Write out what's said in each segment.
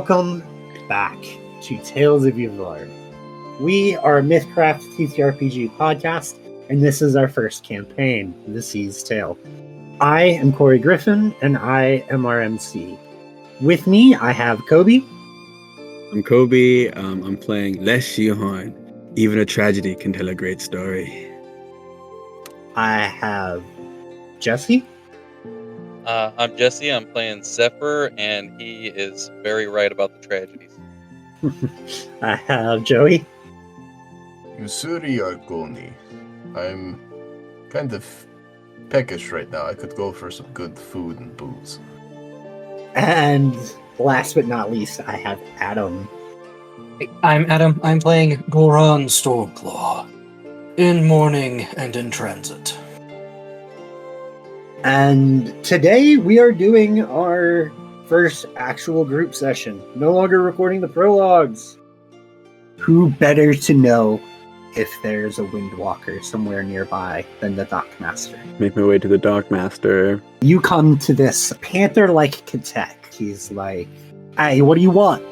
Welcome back to Tales of Yvonne. We are a Mythcraft TTRPG podcast, and this is our first campaign, The Sea's Tale. I am Corey Griffin, and I am our MC. With me, I have Kobe. I'm Kobe. I'm playing Les Shihorn. Even a tragedy can tell a great story. I have Jesse. I'm Jesse. I'm playing Zephyr, and he is very right about the tragedies. I have Joey. Yusuri Argoni. I'm kind of peckish right now. I could go for some good food and booze. And last but not least, I have Adam. I'm Adam. I'm playing Goran Stormclaw. In mourning and in transit. And today we are doing our first actual group session. No longer recording the prologues. Who better to know if there's a Windwalker somewhere nearby than the Dockmaster? Make my way to the Dockmaster. You come to this panther-like cadet. He's like, "Hey, what do you want?"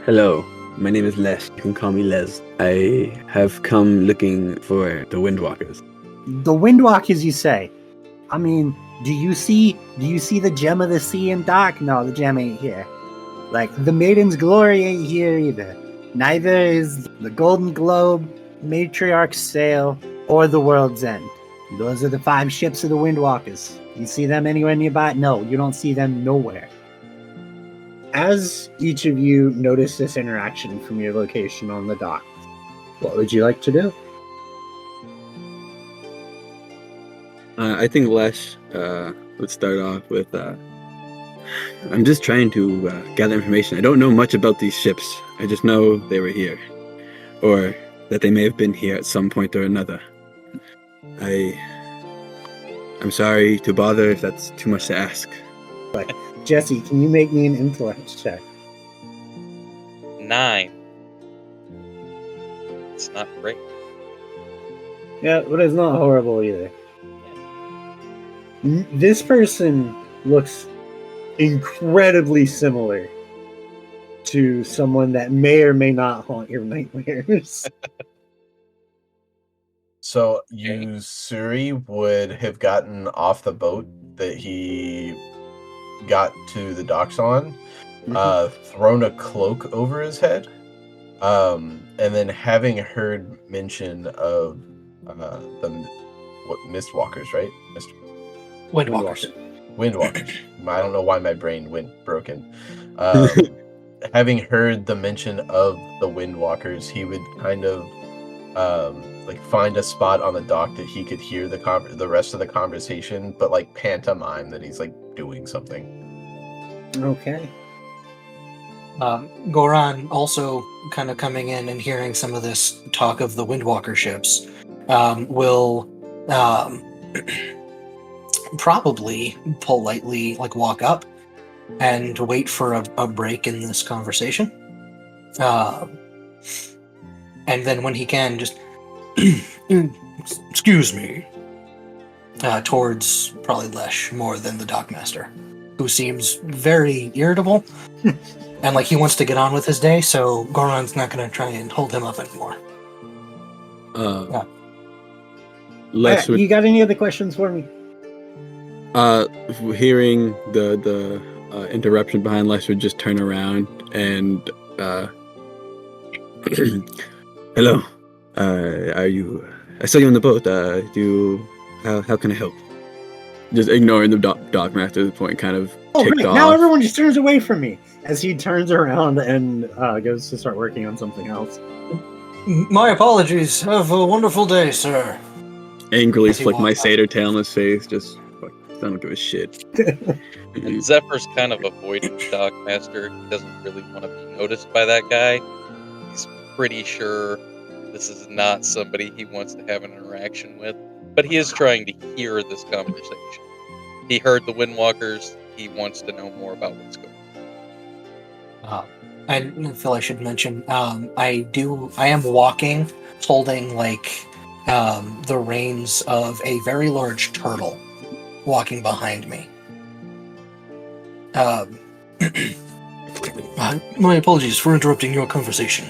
Hello, my name is Les. You can call me Les. I have come looking for the Windwalkers. The Windwalkers, you say? I mean, do you see the gem of the sea in Dock? No, the gem ain't here. Like, the Maiden's Glory ain't here either. Neither is the Golden Globe, Matriarch's Sail, or the World's End. Those are the 5 ships of the Windwalkers. You see them anywhere nearby? No, you don't see them nowhere. As each of you notice this interaction from your location on the dock, what would you like to do? I think Les would start off with, I'm just trying to gather information. I don't know much about these ships. I just know they were here. Or that they may have been here at some point or another. I'm sorry to bother if that's too much to ask. But Jesse, can you make me an intellect check? 9. It's not great. Yeah, but it's not horrible either. This person looks incredibly similar to someone that may or may not haunt your nightmares. So Yusuri would have gotten off the boat that he got to the docks on, thrown a cloak over his head, and then having heard mention of the Mistwalkers, right? Windwalkers. Windwalkers. I don't know why my brain went broken. Having heard the mention of the Windwalkers, he would kind of like find a spot on the dock that he could hear the rest of the conversation, but like pantomime that he's like doing something. Okay. Goran also kind of coming in and hearing some of this talk of the Windwalker ships will probably politely like walk up and wait for a break in this conversation. And then when he can, just excuse me, towards probably Lesh more than the Dockmaster, who seems very irritable and like he wants to get on with his day, so Goran's not going to try and hold him up anymore. Les would, You got any other questions for me? hearing the interruption behind Les would just turn around and hello, are you? I saw you on the boat. How can I help? Just ignoring the Dockmaster at the point, kind of ticked great. off. Now everyone just turns away from me as he turns around and goes to start working on something else. My apologies. Have a wonderful day, sir. Angrily As he flick my walks out. satyr tail in his face. Just fuck, I don't give a shit. And Zephyr's kind of avoiding the Dockmaster. He doesn't really want to be noticed by that guy. He's pretty sure this is not somebody he wants to have an interaction with, but he is trying to hear this conversation. He heard the Windwalkers. He wants to know more about what's going on. I feel I should mention, I am walking, holding like the reins of a very large turtle walking behind me. My apologies for interrupting your conversation.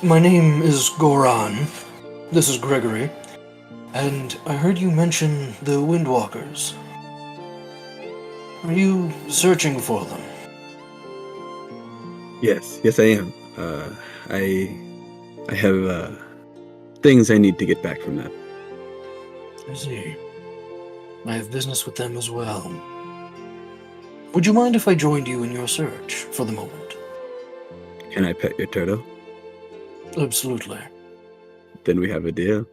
My name is Goran. This is Gregory. And I heard you mention the Windwalkers. Are you searching for them? Yes, I am. I have things I need to get back from them. I see. I have business with them as well. Would you mind if I joined you in your search for the moment? Can I pet your turtle? Absolutely. Then we have a deal.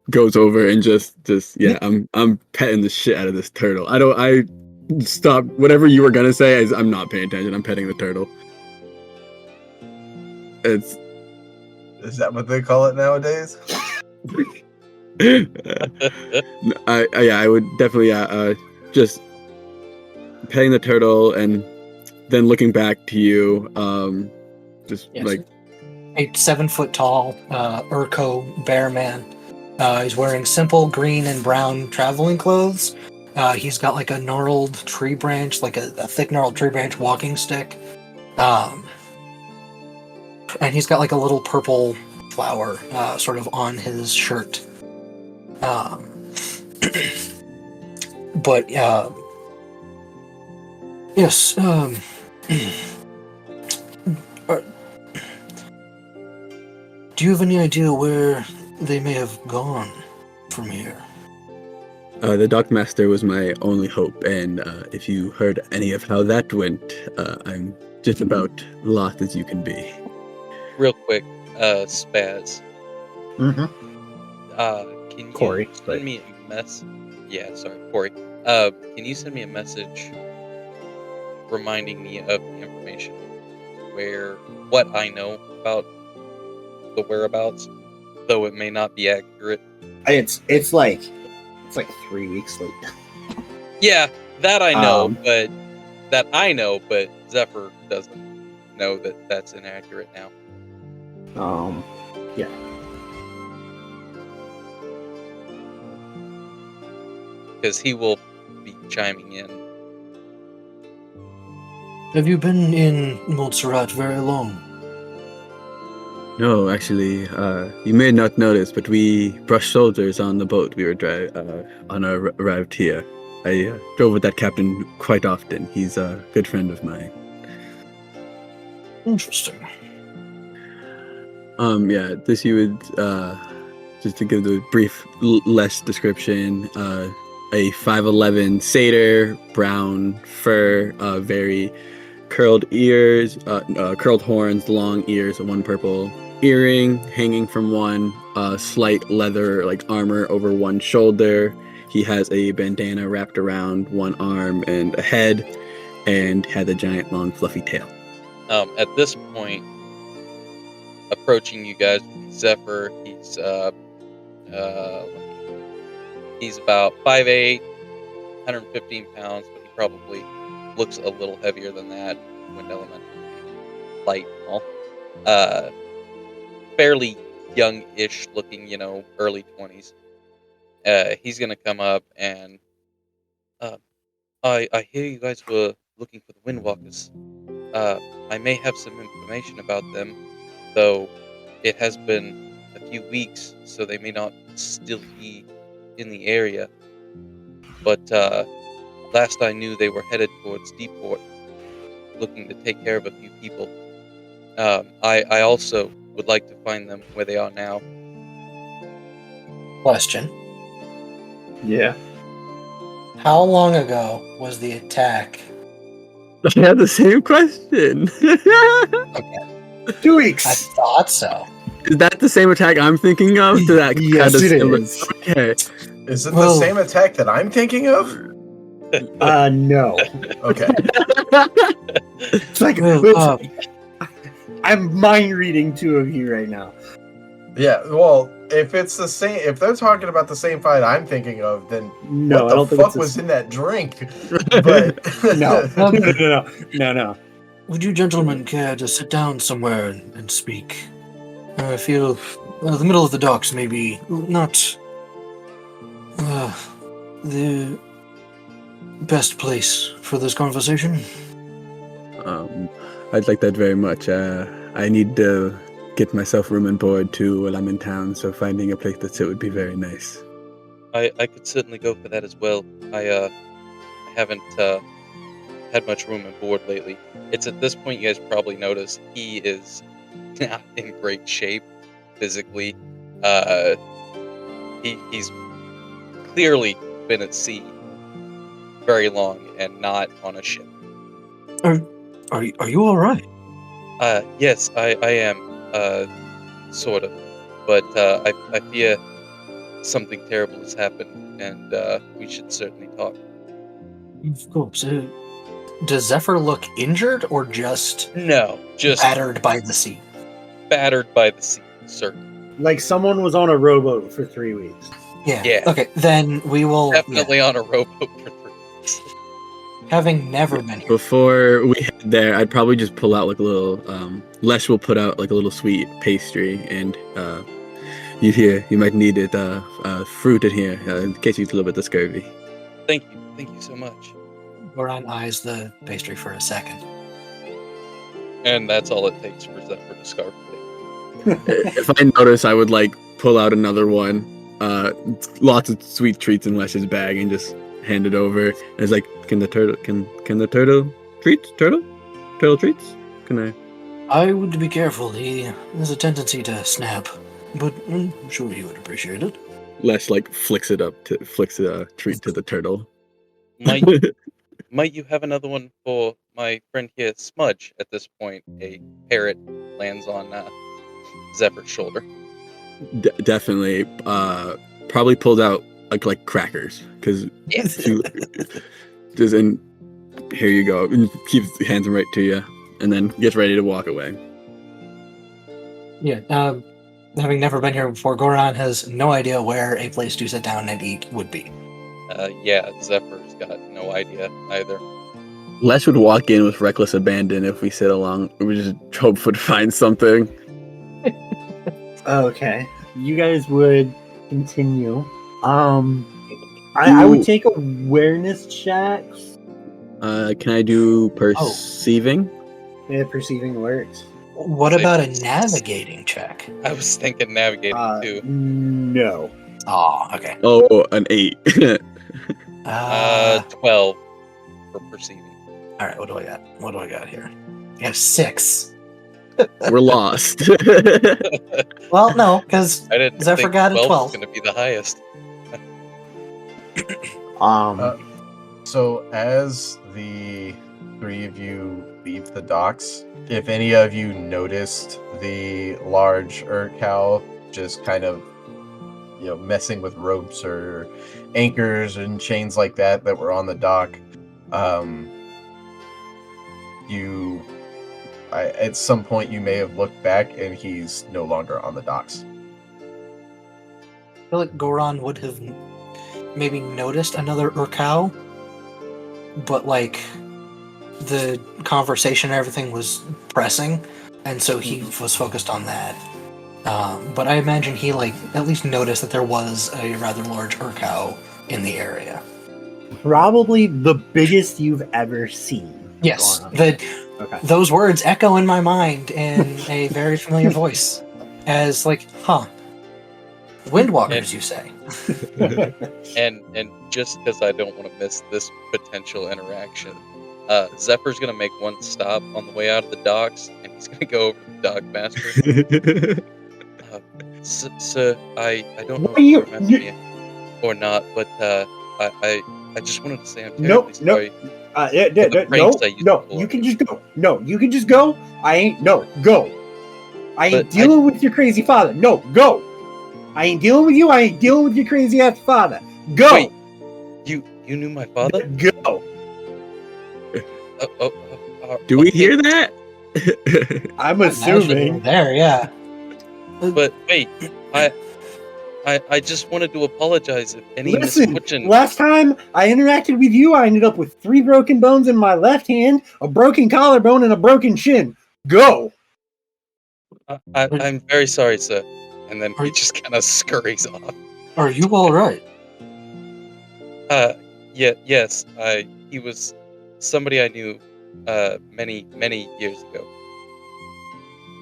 Goes over and just yeah, I'm petting the shit out of this turtle. I stop whatever you were gonna say. I'm not paying attention. I'm petting the turtle. Is that what they call it nowadays? I would definitely just petting the turtle and then looking back to you, just Yes. like A 7-foot tall Urko bear man. He's wearing simple green and brown traveling clothes. He's got like a gnarled tree branch, like a thick gnarled tree branch walking stick. And he's got like a little purple flower sort of on his shirt. But yes, do you have any idea where they may have gone from here? the Dockmaster was my only hope, and if you heard any of how that went, I'm just about lost as you can be. Real quick, Spaz. Can you Corey, send but- me a mess? Yeah, sorry, Corey. Can you send me a message reminding me of the information what I know about the whereabouts, though it may not be accurate? It's like 3 weeks late. Yeah, that I know, Um, but Zephyr doesn't know that that's inaccurate now. Yeah. Because he will be chiming in. Have you been in Montserrat very long? No, actually, you may not notice, but we brushed shoulders on the boat we were arrived here. I drove with that captain quite often. He's a good friend of mine. Interesting. Yeah, this you would just to give the brief less description. A 5'11" satyr, brown fur, very curled ears, curled horns, long ears, and one purple earring hanging from one, slight leather like armor over one shoulder. He has a bandana wrapped around one arm and a head, and had a giant long fluffy tail. At this point, approaching you guys, Zephyr, he's about 5'8", 115 pounds, but he probably looks a little heavier than that. Wind element, light and all. Fairly young-ish looking, early 20s. He's gonna come up and I hear you guys were looking for the Windwalkers. I may have some information about them, though it has been a few weeks, so they may not still be in the area. But last I knew, they were headed towards Deepport, looking to take care of a few people. I also would like to find them where they are now. Question. Yeah. How long ago was the attack? I had the same question. 2 weeks. I thought so. Is that the same attack I'm thinking of? To that Yes, kind of it similar- is. Okay. Is it Well- the same attack that I'm thinking of? No. Okay. It's like Well, I'm mind reading two of you right now. Yeah, well, if it's the same, if they're talking about the same fight I'm thinking of, then No, what I don't the think fuck was in that drink? But No. would you gentlemen care to sit down somewhere and speak? I feel the middle of the docks may be not the best place for this conversation. I'd like that very much. I need to get myself room and board too while I'm in town, so finding a place to sit would be very nice. I could certainly go for that as well. I haven't had much room and board lately. It's at this point you guys probably notice he is not in great shape physically. He's clearly been at sea very long and not on a ship. Are you all right? Yes, I am, sort of, but I fear something terrible has happened, and we should certainly talk. Of course. Does Zephyr look injured or just No, just battered by the sea? battered by the sea, certainly. Like someone was on a rowboat for 3 weeks. Yeah. Yeah. Okay, then we will. Definitely on a rowboat for 3 weeks. Having never been here. Before we head there, I'd probably just pull out like a little. Lesh will put out like a little sweet pastry, and you might need it. Fruit in here in case you get a little bit of scurvy. Thank you so much. Goran eyes the pastry for a second. And that's all it takes for Zephyr to scarf it. If I notice, I would like pull out another one. Lots of sweet treats in Lesh's bag, and just hand it over. And it's like, can the turtle treats? Can I? I would be careful. He has a tendency to snap, but I'm sure he would appreciate it. Lesh like flicks a treat to the turtle. Might you have another one for my friend here, Smudge? At this point, a parrot lands on Zephyr's shoulder. Definitely. Probably pulled out like crackers because just and here you go. And hands them right to you, and then gets ready to walk away. Yeah. Having never been here before, Goran has no idea where a place to sit down and eat would be. Yeah, Zephyr's got no idea either. Lesh would walk in with reckless abandon if we sit along. We just hope would find something. Okay. You guys would continue. I would take awareness checks. Can I do perceiving? Yeah, perceiving works. What about a navigating check? I was thinking navigating too. No. Oh, okay. Oh, an 8. 12 for perceiving. All right, what do I got here? I got 6. We're lost. Well, no, because I didn't Zephyr think got a 12 12. was going to be the highest. So as the three of you leave the docks, if any of you noticed the large cow just kind of, messing with ropes or anchors and chains like that were on the dock, at some point you may have looked back and he's no longer on the docks. I feel like Goran would have maybe noticed another Urkau, but like the conversation and everything was pressing, and so he was focused on that. But I imagine he at least noticed that there was a rather large Urkau in the area. Probably the biggest you've ever seen. Yes, Okay. Those words echo in my mind in a very familiar voice, as windwalkers, you say. And just because I don't want to miss this potential interaction, Zephyr's going to make one stop on the way out of the docks, and he's going to go over to the dock master. Sir, I don't know if you remember me or not, but I just wanted to say I'm terribly sorry. No, you can just go. No, you can just go. Go. I ain't dealing with your crazy father. No, go. I ain't dealing with you. I ain't dealing with your crazy ass father. Go. Wait, you knew my father? Go. Do we hear that? I'm Imagine assuming. there, yeah. But wait, I just wanted to apologize if any Listen, misfortune. last time I interacted with you, I ended up with 3 broken bones in my left hand, a broken collarbone, and a broken shin. Go. I'm very sorry, sir. And then he just kind of scurries off. Are you all right? Yes. He was somebody I knew many, many years ago.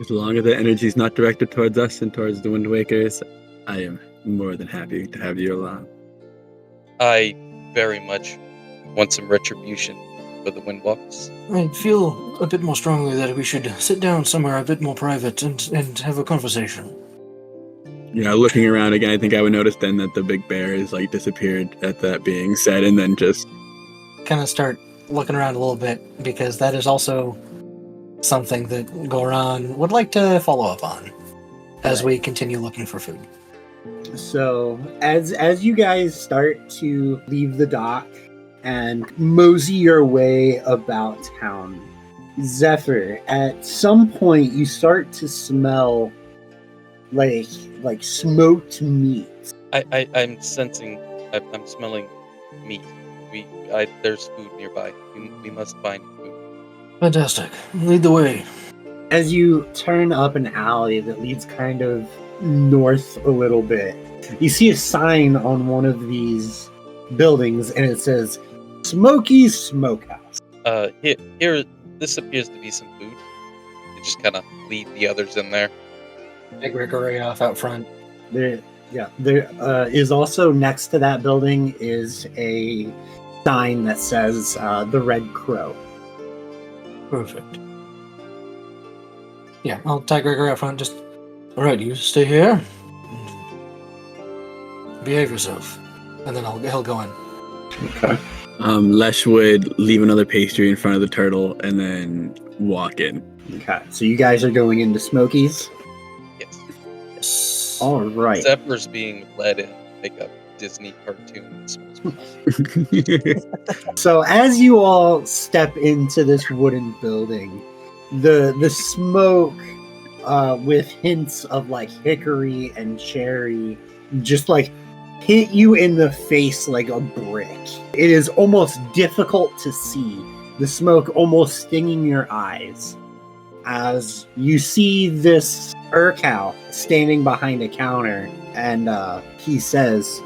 As long as the energy is not directed towards us and towards the Wind Wakers, I am more than happy to have you along. I very much want some retribution for the Windwalkers. I feel a bit more strongly that we should sit down somewhere a bit more private and have a conversation. Yeah, looking around again, I think I would notice then that the big bear is like disappeared at that being said, and then just Kind of start looking around a little bit, because that is also something that Goran would like to follow up on as we continue looking for food. So as you guys start to leave the dock and mosey your way about town, Zephyr, at some point you start to smell like smoked meat. I'm sensing, I'm smelling meat. There's food nearby. We must find food. Fantastic. Lead the way. As you turn up an alley that leads kind of north a little bit, you see a sign on one of these buildings, and it says Smokey's Smokehouse. Here, this appears to be some food. You just kind of lead the others in there. Big Gregory off out front. There is also next to that building is a sign that says the Red Crow. Perfect. Yeah, I'll tag Gregory out front. Just, all right, you stay here. Behave yourself, and then he'll go in. Okay. Lesh would leave another pastry in front of the turtle and then walk in. Okay. So you guys are going into Smokey's. Yes. Yes. All right. Zephyr's being led in like a Disney cartoon. So as you all step into this wooden building, the smoke with hints of like hickory and cherry just like hit you in the face like a brick. It is almost difficult to see, the smoke almost stinging your eyes as you see this Urkow standing behind a counter, and he says,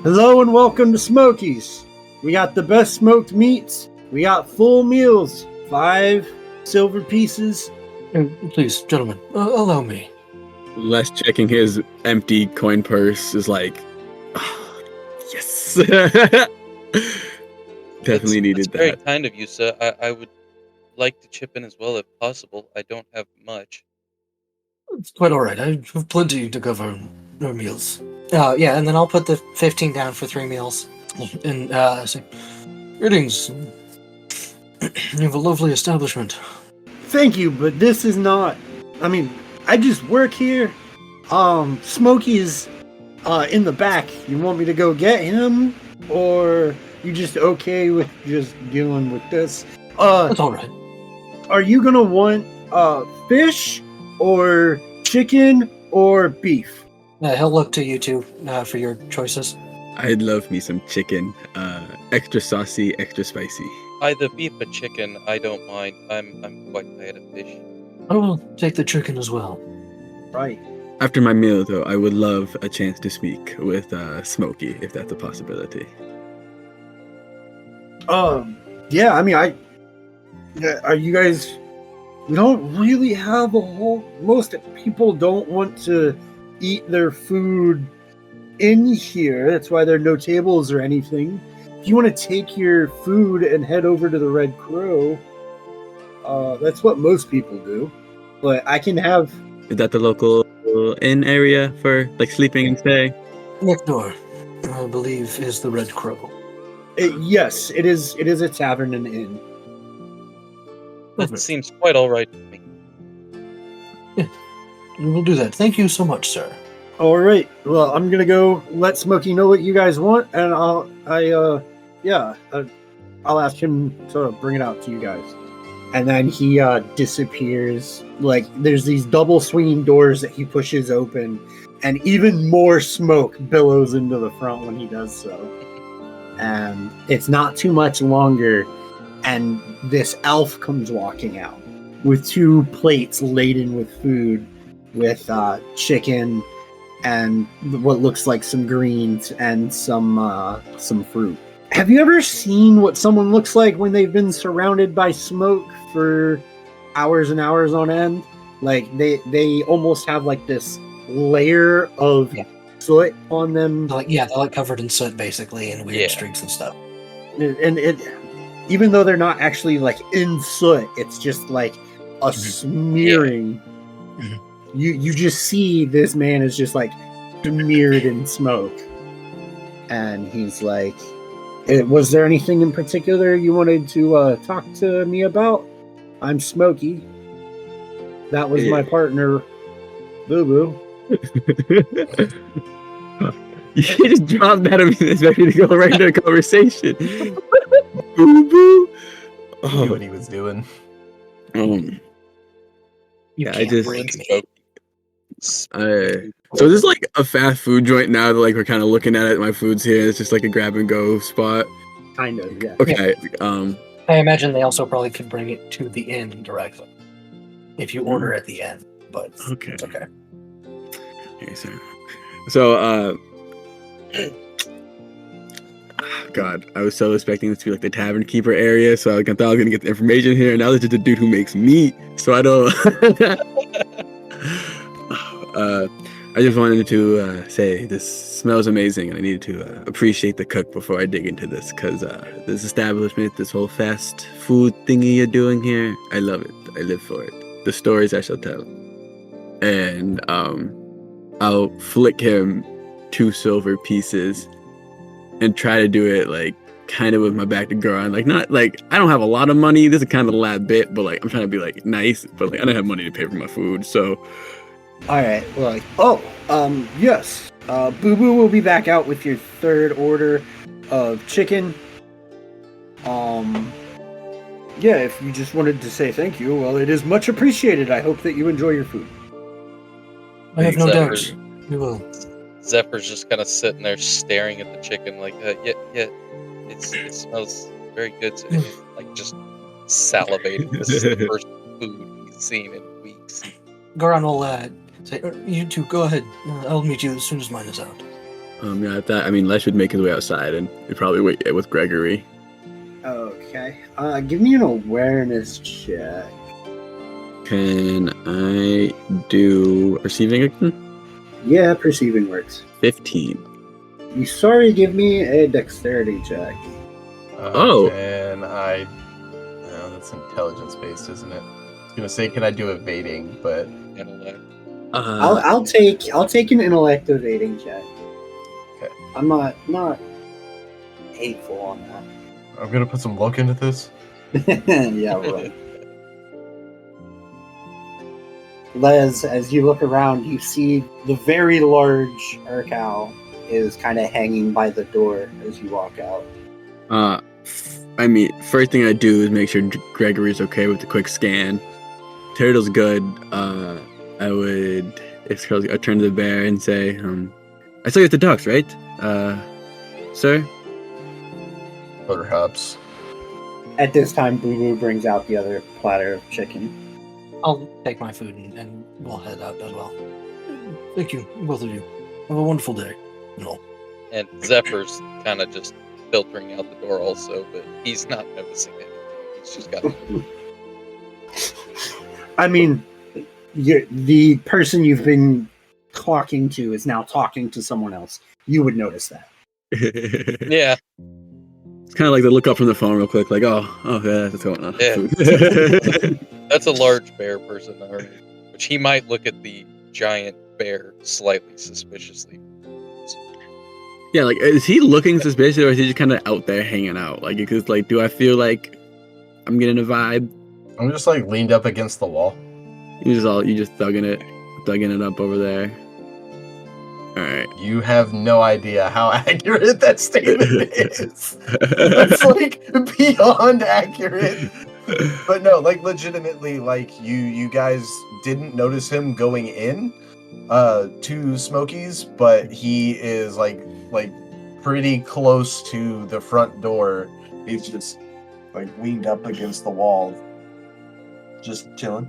"Hello and welcome to Smokey's. We got the best smoked meats. We got full meals. 5 silver pieces." Please, gentlemen, allow me. Lesh, checking his empty coin purse, is like, oh, yes. Definitely needed that's very that. kind of you, sir. I would like to chip in as well if possible. I don't have much. It's quite all right. I have plenty to cover our meals. Yeah, and then I'll put the 15 down for 3 meals. And say, greetings. You have a lovely establishment. Thank you, but this is not... I mean, I just work here. Smokey is in the back. You want me to go get him? Or you just okay with just dealing with this? That's all right. Are you gonna want fish or chicken or beef? He'll look to you two for your choices. I'd love me some chicken. Extra saucy, extra spicy. Either beef or chicken, I don't mind. I'm quite tired of fish. I will take the chicken as well. Right. After my meal, though, I would love a chance to speak with Smokey, if that's a possibility. Yeah, I mean, are you guys... We don't really have a whole... Most people don't want to eat their food in here. That's why there are no tables or anything. If you want to take your food and head over to the Red Crow, that's what most people do. But I can have... Is that the local inn area for like sleeping and staying? Next door, I believe, is the Red Crow. Yes, it is. It is a tavern and inn. That seems quite all right to me. Yeah, we will do that. Thank you so much, sir. All right. Well, I'm gonna go let Smokey know what you guys want, and I'll ask him to bring it out to you guys. And then he disappears. Like, there's these double swinging doors that he pushes open, and even more smoke billows into the front when he does so. And it's not too much longer, and this elf comes walking out with 2 plates laden with food, with chicken and what looks like some greens and some fruit. Have you ever seen what someone looks like when they've been surrounded by smoke for hours and hours on end? Like they almost have like this layer of soot on them. They're like covered in soot basically and weird streaks and stuff. And it, even though they're not actually like in soot, it's just like a smearing. Mhm. You just see this man is just like smeared in smoke, and he's like, was there anything in particular you wanted to talk to me about? I'm Smokey. That was my partner, Boo Boo. You should just drop that on me and expect me to go right into a conversation. Boo Boo. He knew what he was doing. I just break me. so this is like a fast food joint now that like we're kind of looking at it. My food's here. It's just like a grab and go spot. Kind of, yeah. Okay. I imagine they also probably could bring it to the inn directly if you order at the inn, but Okay. it's okay. Okay, so God, I was so expecting this to be like the tavern keeper area, so I thought I was gonna get the information here. Now there's just a dude who makes meat, so I don't. I just wanted to say this smells amazing, and I needed to appreciate the cook before I dig into this, because this establishment, this whole fast food thingy you're doing here, I love it. I live for it. The stories I shall tell, and I'll flick him 2 silver pieces and try to do it like kind of with my back to Goran. Like, not like I don't have a lot of money. This is kind of the last bit, but like I'm trying to be like nice, but like I don't have money to pay for my food. So, all right. Well, yes. Boo Boo will be back out with your 3rd order of chicken. Yeah. If you just wanted to say thank you, well, it is much appreciated. I hope that you enjoy your food. I have no doubt. We will. Zephyr's just kind of sitting there staring at the chicken like, it smells very good to him. Like, just salivating. This is the first food he's seen in weeks. Goran will say, you two, go ahead. I'll meet you as soon as mine is out. I mean, Les would make his way outside and he'd probably wait with Gregory. Okay. Give me an awareness check. Can I do perceiving again? Yeah, perceiving works. 15. You sorry, give me a dexterity check. And that's intelligence based, isn't it? I was gonna say, can I do evading, but Intellect. I'll take an intellect evading check. Okay. I'm not hateful on that. I'm gonna put some luck into this. Yeah, right. Les, as you look around, you see the very large Urkow is kind of hanging by the door as you walk out. I mean, first thing I do is make sure Gregory's okay with the quick scan. Turtle's good. I turn to the bear and say, I saw you at the docks, right? Sir? Perhaps. At this time, Boo Boo brings out the other platter of chicken. I'll take my food and we'll head out as well. Thank you, both of you. Have a wonderful day. No. And Zephyr's kind of just filtering out the door also, but he's not noticing it. He's just got I mean, the person you've been talking to is now talking to someone else. You would notice that. Yeah. It's kind of like the look up from the phone real quick, like, yeah, that's what's going on. Yeah. That's a large bear person already, which he might look at the giant bear slightly suspiciously. Yeah, like, is he looking suspicious or is he just kind of out there hanging out? Like, because, like, do I feel like I'm getting a vibe? I'm just like leaned up against the wall. You just thugging it up over there. All right. You have no idea how accurate that statement is. It's like beyond accurate. But no, like legitimately, like you guys didn't notice him going in to Smokey's, but he is like pretty close to the front door. He's just like leaned up against the wall, just chilling.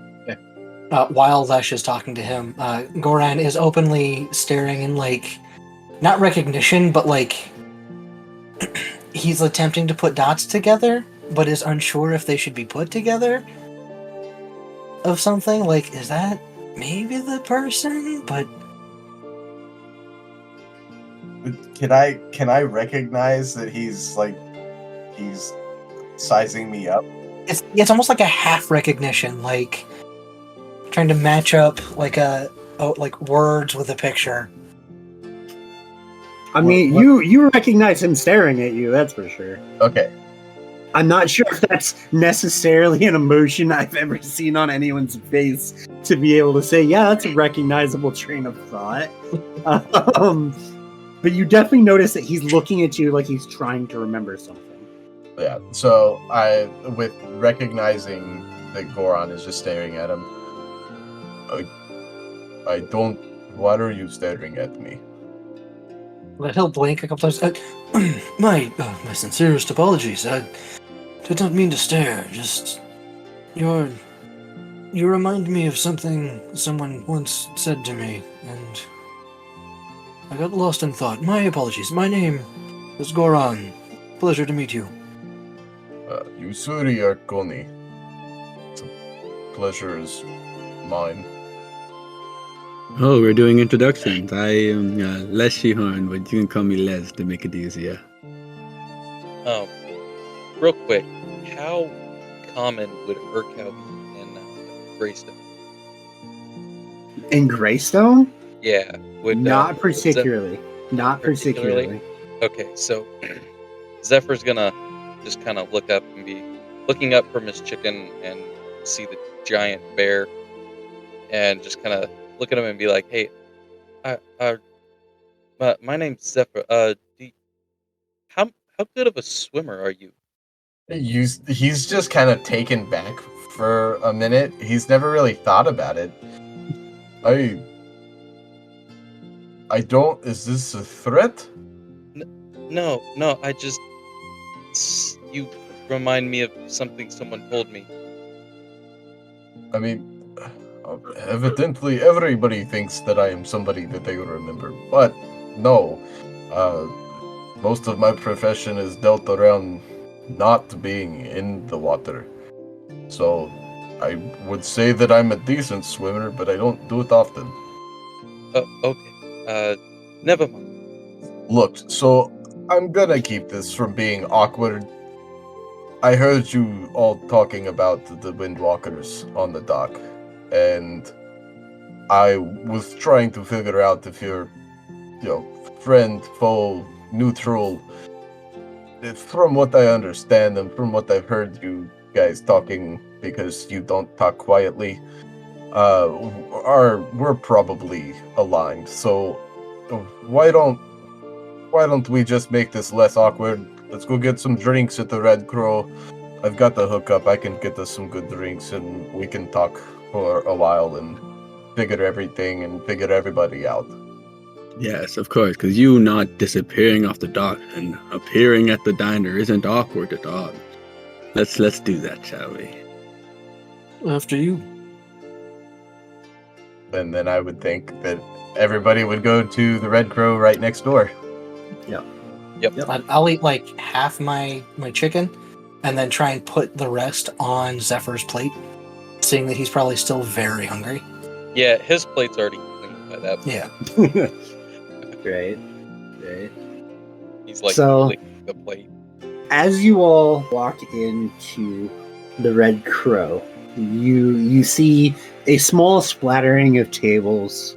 While Lesh is talking to him, Goran is openly staring in, like, not recognition, but, like, he's attempting to put dots together, but is unsure if they should be put together. Of something like, is that maybe the person? But Can I recognize that he's sizing me up? it's almost like a half recognition, like trying to match up like words with a picture. I mean, you recognize him staring at you, that's for sure. Okay. I'm not sure if that's necessarily an emotion I've ever seen on anyone's face to be able to say, yeah, that's a recognizable train of thought. But you definitely notice that he's looking at you like he's trying to remember something. Yeah. So with recognizing that Goron is just staring at him, I don't. Why are you staring at me? But he'll blink a couple times. My sincerest apologies. I did not mean to stare. Just you remind me of something someone once said to me, and I got lost in thought. My apologies. My name is Goran. Pleasure to meet you. Yusuri Arkoni. Pleasure is mine. Oh, we're doing introductions. I am Les Shihorn, but you can call me Les to make it easier. Real quick, how common would Urkel be in Greystone? In Greystone? Yeah, Not particularly. Not particularly. Okay, so Zephyr's gonna just kind of look up and be looking up from his chicken and see the giant bear, and just kind of look at him and be like, "Hey, my name's Zephyr. How good of a swimmer are you?" He's just kind of taken back for a minute. He's never really thought about it. I don't. Is this a threat? No. You remind me of something someone told me. I mean, evidently everybody thinks that I am somebody that they will remember, but no. Most of my profession is dealt around not being in the water. So I would say that I'm a decent swimmer, but I don't do it often. Okay. Never mind. Look, so I'm gonna keep this from being awkward. I heard you all talking about the Windwalkers on the dock, and I was trying to figure out if you're, friend, foe, neutral. From what I understand and from what I've heard you guys talking, because you don't talk quietly, we're probably aligned. So why don't we just make this less awkward? Let's go get some drinks at the Red Crow. I've got the hookup. I can get us some good drinks, and we can talk for a while and figure everything and figure everybody out. Yes, of course, because you not disappearing off the dock and appearing at the diner isn't awkward at all. Let's do that, shall we? After you. And then I would think that everybody would go to the Red Crow right next door. Yep. I'll eat like half my chicken, and then try and put the rest on Zephyr's plate, seeing that he's probably still very hungry. Yeah, his plate's already clean by that point. Yeah. Right. He's like So- licking the plate. As you all walk into the Red Crow, you see a small splattering of tables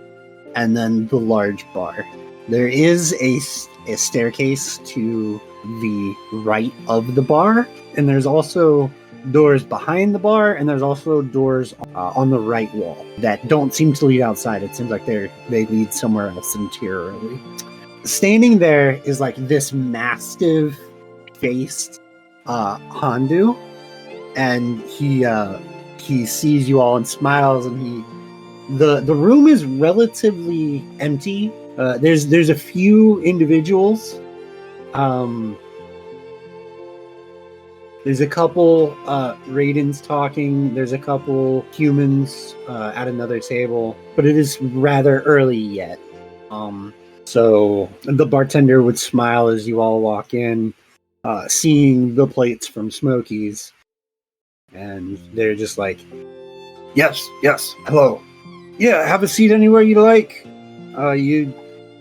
and then the large bar. There is a staircase to the right of the bar, and there's also doors behind the bar, and there's also doors on the right wall that don't seem to lead outside. It seems like they lead somewhere else interiorly. Standing there is like this massive faced Handu, and he sees you all and smiles, and the room is relatively empty. There's a few individuals. There's a couple Raidens talking. There's a couple humans at another table, but it is rather early yet. So the bartender would smile as you all walk in. seeing the plates from Smokies, and they're just like, yes, hello. Yeah, have a seat anywhere you like.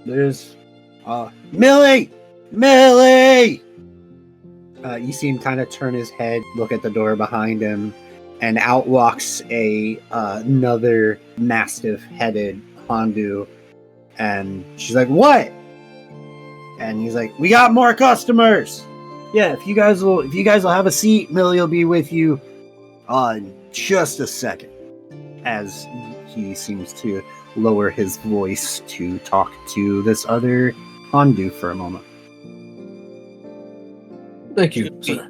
There's Millie! You see him kind of turn his head, look at the door behind him, and out walks another mastiff-headed Hondu. And she's like, "What?" And he's like, "We got more customers. Yeah, if you guys will have a seat, Millie will be with you in just a second." As he seems to lower his voice to talk to this other Hondu for a moment. Thank you, sir.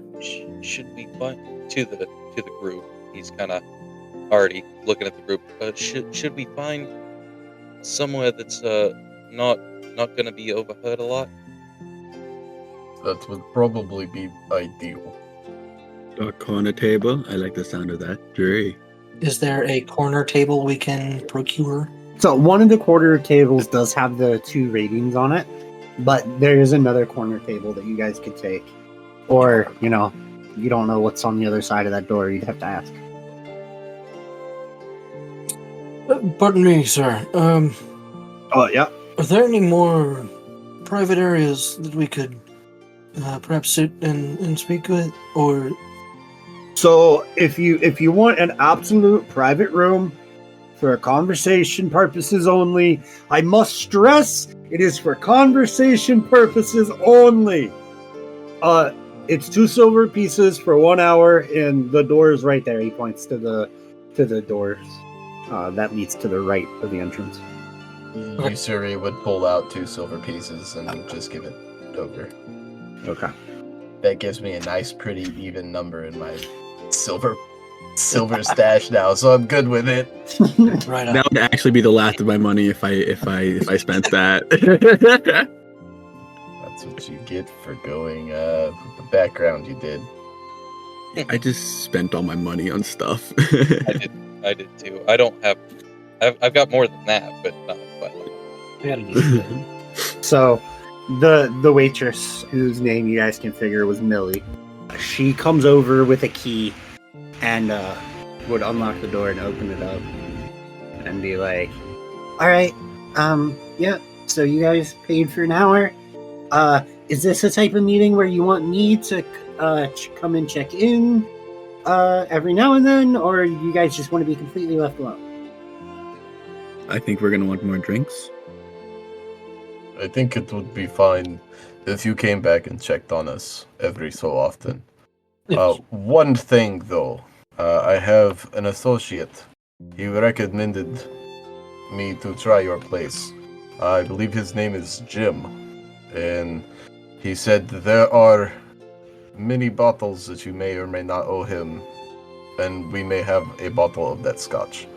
Should we find to the group? He's kind of already looking at the group. Should we find somewhere that's not going to be overheard a lot? That would probably be ideal. A corner table. I like the sound of that. Jerry. Is there a corner table we can procure? So one of the corner tables does have the 2 ratings on it, but there is another corner table that you guys could take. Or, you don't know what's on the other side of that door, you'd have to ask. Pardon me, sir. Oh, yeah. Are there any more private areas that we could perhaps sit and speak with? Or So if you want an absolute private room for conversation purposes only, I must stress it is for conversation purposes only. It's 2 silver pieces for 1 hour, and the door is right there. He points to the doors that leads to the right of the entrance. Yusuri would pull out 2 silver pieces and just give it over. Okay. That gives me a nice, pretty even number in my silver stash now, so I'm good with it. right on. That would actually be the last of my money if I spent that. That's what you get for going the background you did. I just spent all my money on stuff. I did too. I don't have. I've got more than that, but not quite. So, the waitress, whose name you guys can figure was Millie, she comes over with a key and would unlock the door and open it up and be like, "All right, yeah. So you guys paid for an hour. Is this a type of meeting where you want me to come and check in every now and then, or you guys just want to be completely left alone?" I think we're gonna want more drinks. I think it would be fine if you came back and checked on us every so often. One thing, though, I have an associate. He recommended me to try your place. I believe his name is Jim, and he said there are many bottles that you may or may not owe him, and we may have a bottle of that scotch.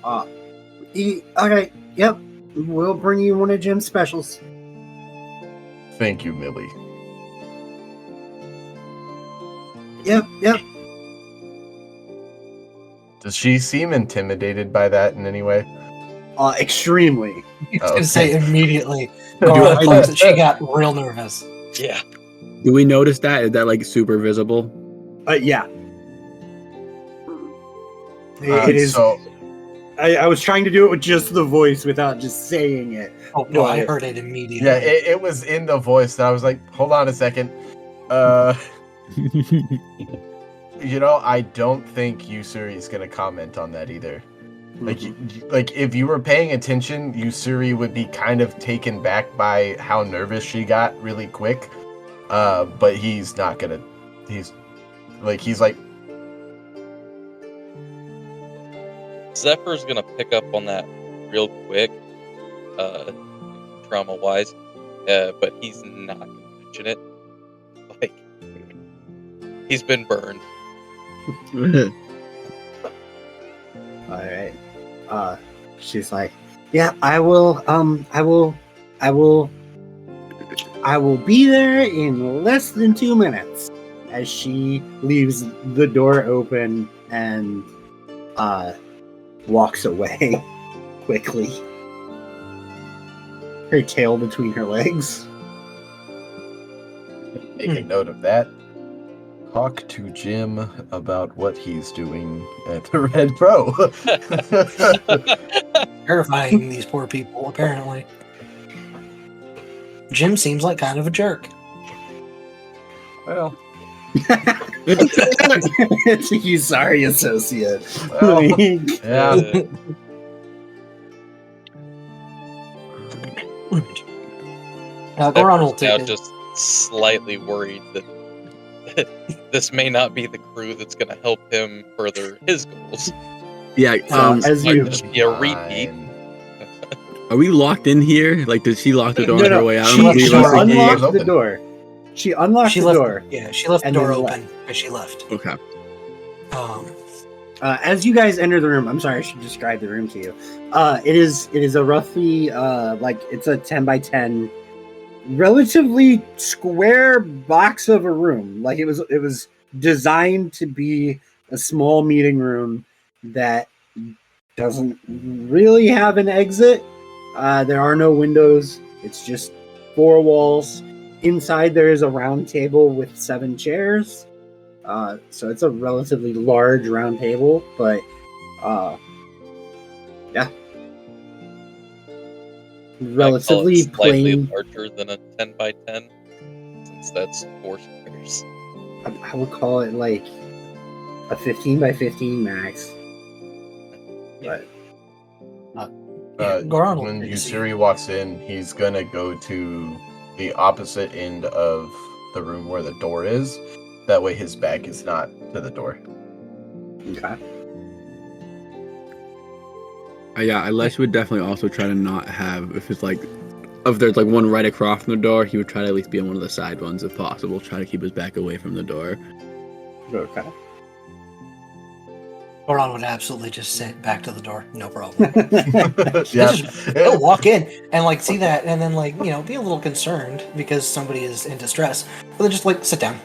Alright, yep. We'll bring you one of Jim's specials. Thank you, Millie. Yep. Does she seem intimidated by that in any way? Extremely. I was going to say immediately. Do Goran I- thought that she got real nervous. Yeah. Do we notice that? Is that like super visible? Yeah. It is. So, I was trying to do it with just the voice without just saying it. Oh, no, I heard it immediately. yeah, it was in the voice that I was like, hold on a second. I don't think Yusuri is going to comment on that either. Like if you were paying attention, Yusuri would be kind of taken back by how nervous she got really quick. But he's not gonna. He's like. Zephyr's gonna pick up on that real quick, trauma-wise, but he's not gonna mention it. Like, he's been burned. Alright. She's like, yeah, I will be there in less than 2 minutes. As she leaves the door open and walks away quickly. Her tail between her legs. Make a note of that. Talk to Jim about what he's doing at the Red Pro. Terrifying these poor people, apparently. Jim seems like kind of a jerk. Well, It's a Usari associate. Well, yeah. Goron will Zephyr's now take it. just slightly worried that this may not be the crew that's going to help him further his goals. Yeah. As Might you, just be a repeat. Fine. Are we locked in here? Like, did she lock the door on her way out? she and left leave the us door in here? unlocked the Open. door. She unlocked She the left. door. Yeah, she left the and door then open as she left. Okay. As you guys enter the room, I'm sorry, I should describe the room to you. It is a roughly like it's a 10 by 10, relatively square box of a room. Like it was designed to be a small meeting room that doesn't really have an exit. There are no windows. It's just four walls. Inside there is a round table with 7 chairs. So it's a relatively large round table, but yeah, relatively I call it slightly plain. larger than a 10 by 10, since that's 4 squares. I would call it like a 15 by 15 max. But Goron will When take a seat. Usuri walks in, he's gonna go to the opposite end of the room where the door is. That way his back is not to the door. okay. Yeah, Lesh would definitely also try to not have, if there's like one right across from the door, he would try to at least be on one of the side ones if possible. Try to keep his back away from the door. Okay. Goron would absolutely just sit back to the door, no problem. Yeah. He'll walk in and like see that, and then like be a little concerned because somebody is in distress, but then just like sit down.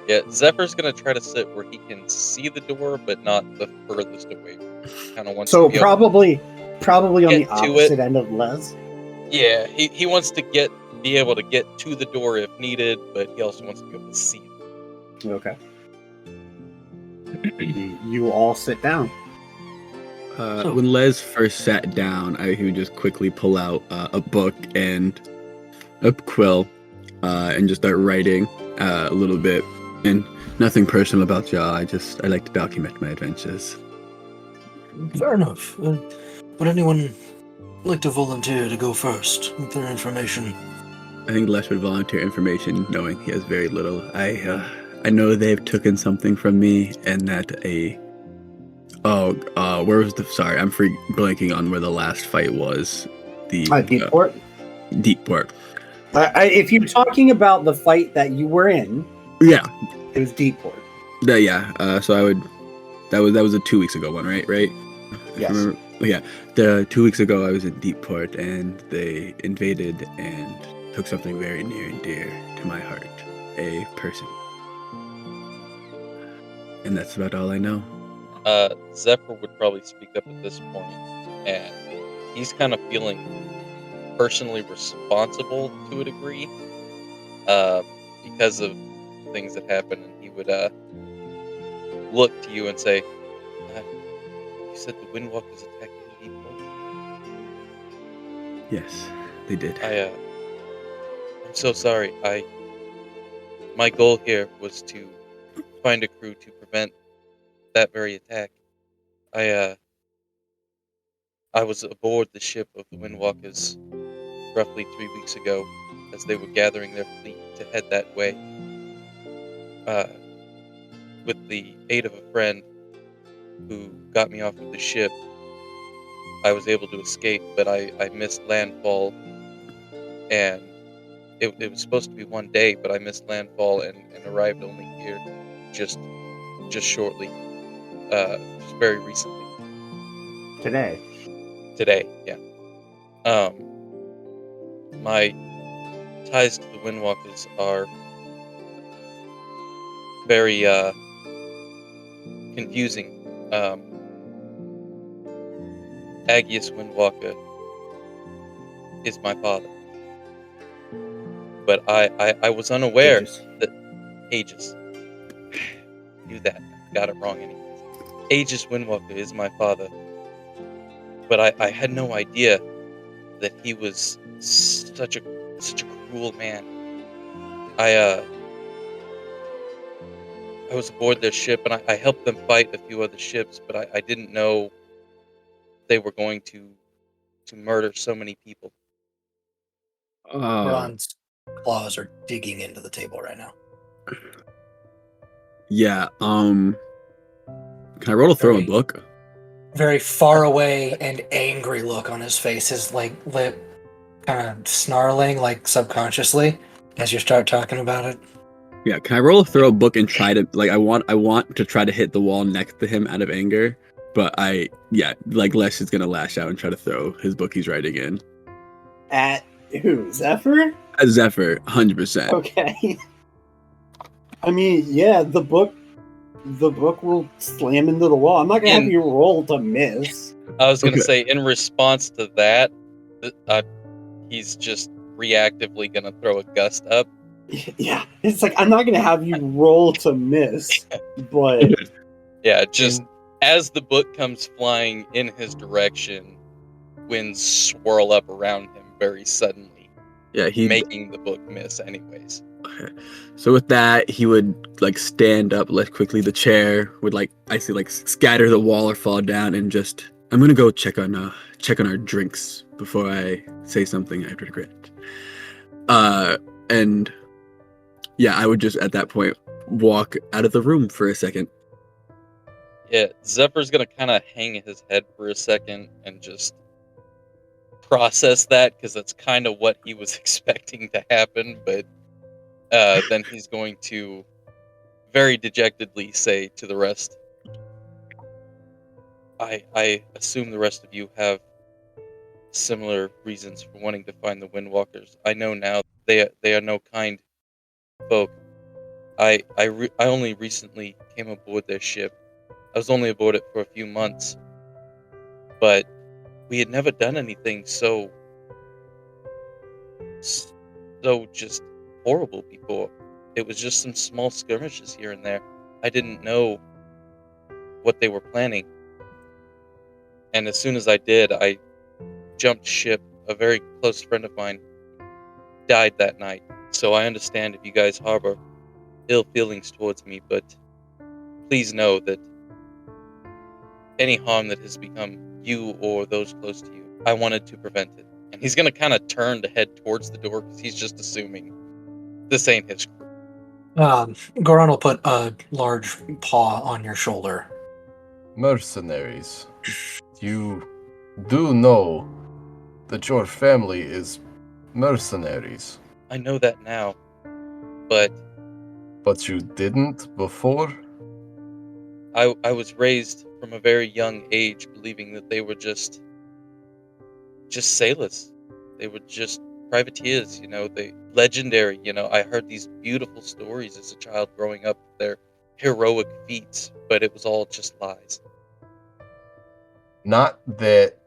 Yeah, Zephyr's going to try to sit where he can see the door, but not the furthest away. Kind of wants So to be able probably on the Get to opposite end of Les. Yeah, he wants to be able to get to the door if needed, but he also wants to be able to see it. Okay. You all sit down. When Les first sat down, he would just quickly pull out a book and a quill and just start writing a little bit. And nothing personal about y'all. I like to document my adventures. Fair enough. Would anyone like to volunteer to go first with their information? I think Les would volunteer information, knowing he has very little. I know they've taken something from me, and that where was the? Sorry, I'm blanking on where the last fight was. The Deepport. Deepport. If you're talking about the fight that you were in, Yeah. it was Deepport. So I would. That was a 2 weeks ago one, right? Right. Yes. Yeah. The 2 weeks ago I was in Deepport, and they invaded and took something very near and dear to my heart, a person. And that's about all I know. Zephyr would probably speak up at this point, and he's kind of feeling personally responsible to a degree because of things that happened, and he would look to you and say, "You said the Windwalkers attacked the people." Yes, they did. I'm so sorry. My goal here was to find a crew to prevent that very attack. I was aboard the ship of the Windwalkers roughly 3 weeks ago as they were gathering their fleet to head that way. With the aid of a friend who got me off of the ship, I was able to escape, but I missed landfall, and it was supposed to be one day, but I missed landfall and arrived only here just shortly, just very recently. Today, yeah. My ties to the Windwalkers are very confusing. Aggius Windwalker is my father, but I was unaware Aegis. that Aegis. Do that. Got it wrong anyways. Aegis Windwalker is my father. But I had no idea that he was such a cruel man. I was aboard their ship and I helped them fight a few other ships, but I didn't know they were going to murder so many people. Ron's claws are digging into the table right now. Yeah. Can I roll to throw a book? Very far away and angry look on his face, his like lip kind of snarling like subconsciously as you start talking about it. Yeah. Can I roll to throw a book and try to I want to try to hit the wall next to him out of anger, but Lesh is gonna lash out and try to throw his book he's writing in. At who? Zephyr? At Zephyr, 100%. Okay. I mean, yeah, the book will slam into the wall. I'm not gonna have you roll to miss. I was gonna say, in response to that, he's just reactively gonna throw a gust up. Yeah, it's like I'm not gonna have you roll to miss, but yeah, just as the book comes flying in his direction, winds swirl up around him very suddenly. Yeah, making the book miss anyways. Okay. So with that, he would stand up less quickly. The chair would scatter the wall or fall down, and I'm gonna go check on our drinks before I say something I regret. And yeah, I would just at that point walk out of the room for a second. Yeah, Zephyr's gonna kind of hang his head for a second and just process that, because that's kind of what he was expecting to happen, but then he's going to very dejectedly say to the rest, I assume the rest of you have similar reasons for wanting to find the Windwalkers. I know now they are no kind folk. I only recently came aboard their ship. I was only aboard it for a few months, but we had never done anything so just horrible before. It was just some small skirmishes here and there. I didn't know what they were planning. And as soon as I did, I jumped ship. A very close friend of mine died that night. So I understand if you guys harbor ill feelings towards me, but please know that any harm that has become you or those close to you, I wanted to prevent it. And he's going to kind of turn to head towards the door because he's just assuming this ain't his crew. Goran will put a large paw on your shoulder. Mercenaries, you do know that your family is mercenaries. I know that now, but you didn't before? I was raised from a very young age believing that they were just sailors. They were just privateers, they legendary, I heard these beautiful stories as a child growing up, their heroic feats, but it was all just lies. Not that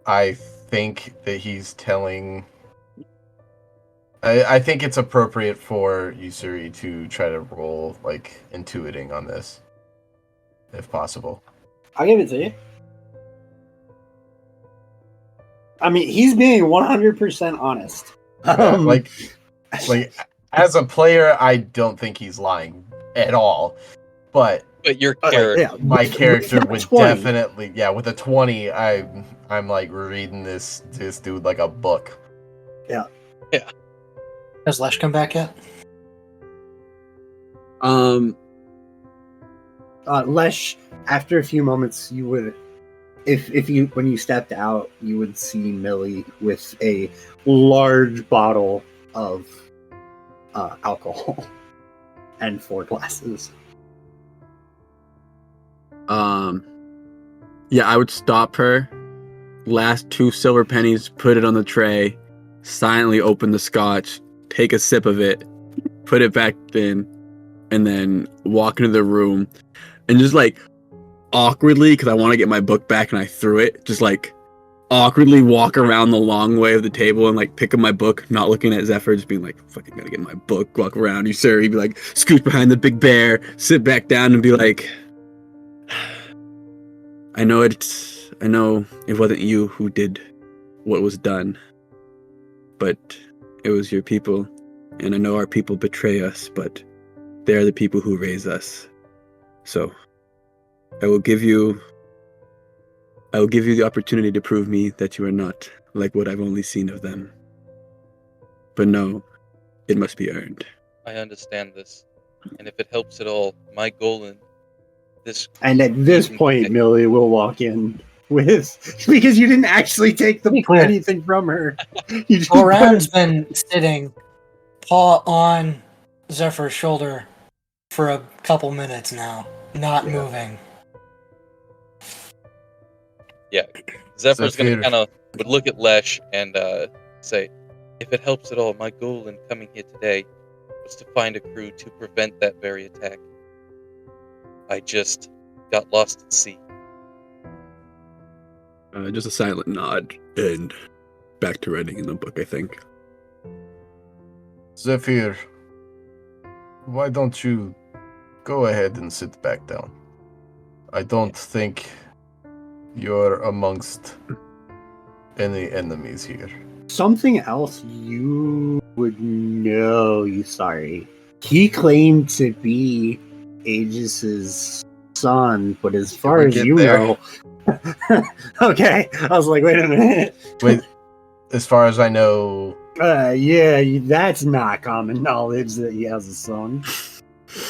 I think that he's telling... I think it's appropriate for Yusuri to try to roll, intuiting on this, if possible. I'll give it to you. I mean, he's being 100% honest. As a player, I don't think he's lying at all. But your character, my character would 20. definitely, with a 20, I'm reading this dude like a book. Yeah. Has Lesh come back yet? Lesh, after a few moments, you would, when you stepped out, you would see Millie with a large bottle of alcohol and 4 glasses. Yeah, I would stop her, last 2 silver pennies, put it on the tray, silently open the scotch, take a sip of it, put it back in, and then walk into the room and just awkwardly, because I want to get my book back and I threw it, just awkwardly walk around the long way of the table and like pick up my book, not looking at Zephyr, just being like, fucking gotta get my book, walk around you, sir. He'd be like, scoot behind the big bear, sit back down and be like, I know it wasn't you who did what was done, but it was your people. And I know our people betray us, but they're the people who raise us. So I will give you the opportunity to prove me that you are not like what I've only seen of them. But no, it must be earned. I understand this, and if it helps at all, my goal in this. And at this point, Millie will walk in with because you didn't actually take anything from her. You just Oran's been sitting, paw on Zephyr's shoulder for a couple minutes now, not moving. Yeah, Zephyr's Zephyr. gonna kind of would look at Lesh and say, "If it helps at all, my goal in coming here today was to find a crew to prevent that very attack. I just got lost at sea." Just a silent nod and back to writing in the book, I think. Zephyr, why don't you go ahead and sit back down? I don't think you're amongst any enemies here. something else you would know. You sorry. He claimed to be Aegis's son, but as far as get you there? know, okay. I was like, wait a minute. Wait, as far as I know, Yeah, that's not common knowledge that he has a son.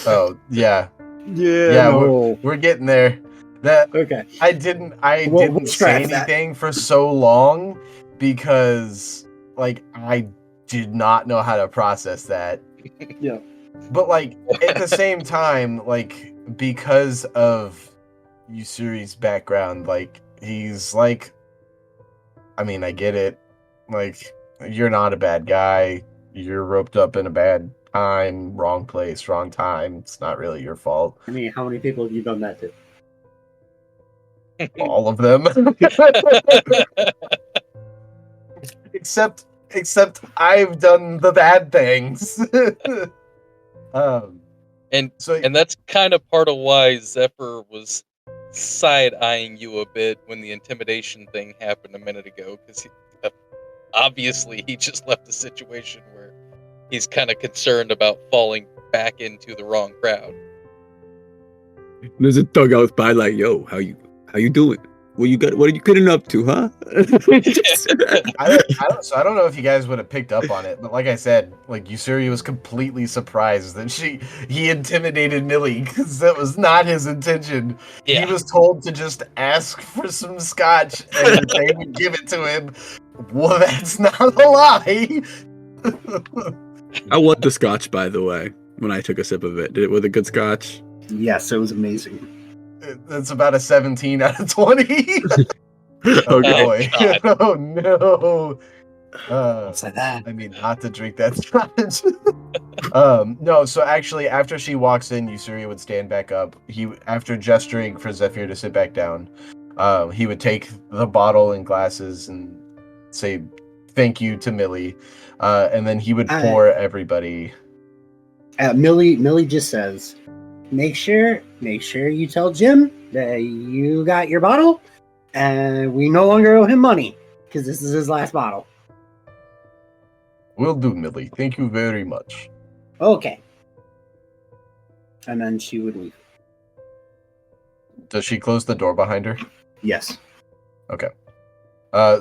oh yeah, Yeah, no. we're getting there. That Okay. I didn't We'll say scratch that. anything for so long because like I did not know how to process that. Yeah. But like at the same time, like because of Usuri's background, like he's like, I mean, I get it. Like you're not a bad guy. You're roped up in a bad time, wrong place, wrong time. It's not really your fault. I mean, how many people have you done that to? All of them. except I've done the bad things. And so and that's kind of part of why Zephyr was side-eyeing you a bit when the intimidation thing happened a minute ago, because obviously he just left a situation where he's kind of concerned about falling back into the wrong crowd. There's a thug out by like, yo, how you doing? What are you getting up to, huh? I don't know if you guys would have picked up on it, but like I said, like Usuri was completely surprised that he intimidated Millie because that was not his intention. Yeah. He was told to just ask for some scotch and they would give it to him. Well, that's not a lie. I want the scotch, by the way, when I took a sip of it. Did it with a good scotch? Yes, it was amazing. That's about a 17 out of 20. Okay. Oh boy. God. Oh no. It's like that. I mean, not to drink that scotch. No, so actually, after she walks in, Usuri would stand back up. After gesturing for Zephyr to sit back down, he would take the bottle and glasses and say thank you to Millie, and then he would pour everybody. Millie just says, make sure you tell Jim that you got your bottle, and we no longer owe him money because this is his last bottle. Will do, Millie. Thank you very much. Okay. And then she would leave. Does she close the door behind her? Yes. Okay.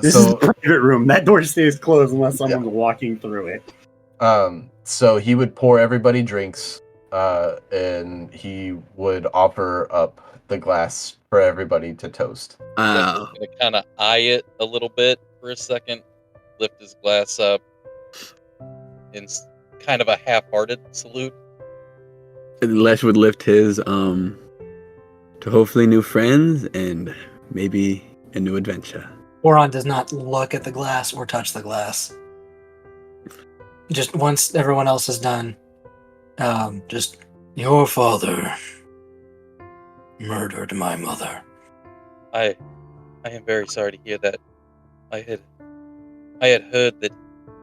This is a private room. That door stays closed unless someone's walking through it. So he would pour everybody drinks, and he would offer up the glass for everybody to toast. Zephyr's gonna kind of eye it a little bit for a second, lift his glass up in kind of a half-hearted salute. And Lesh would lift his to hopefully new friends and maybe a new adventure. Oron does not look at the glass or touch the glass. Just once everyone else is done, just, your father murdered my mother. I am very sorry to hear that. I had heard that